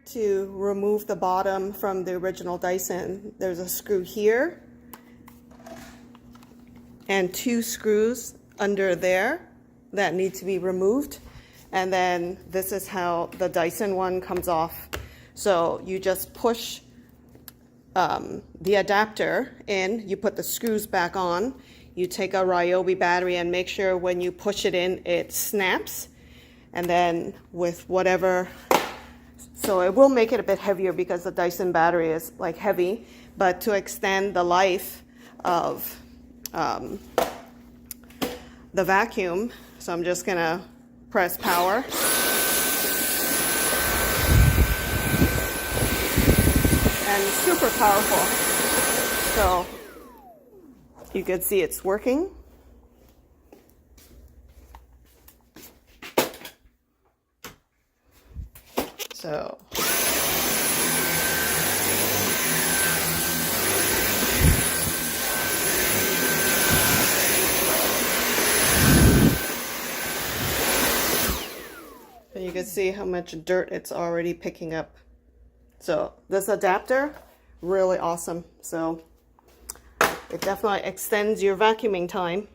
to remove the bottom from the original Dyson, there's a screw here and 2 screws under there that need to be removed. And then this is how the Dyson one comes off. So you just push the adapter in, you put the screws back on, you take a Ryobi battery and make sure when you push it in, it snaps. And then with whatever, so it will make it a bit heavier because the Dyson battery is like heavy, but to extend the life of the vacuum, so I'm just gonna press power. And super powerful. So you can see it's working. So you can see how much dirt it's already picking up. So this adapter, really awesome. So it definitely extends your vacuuming time.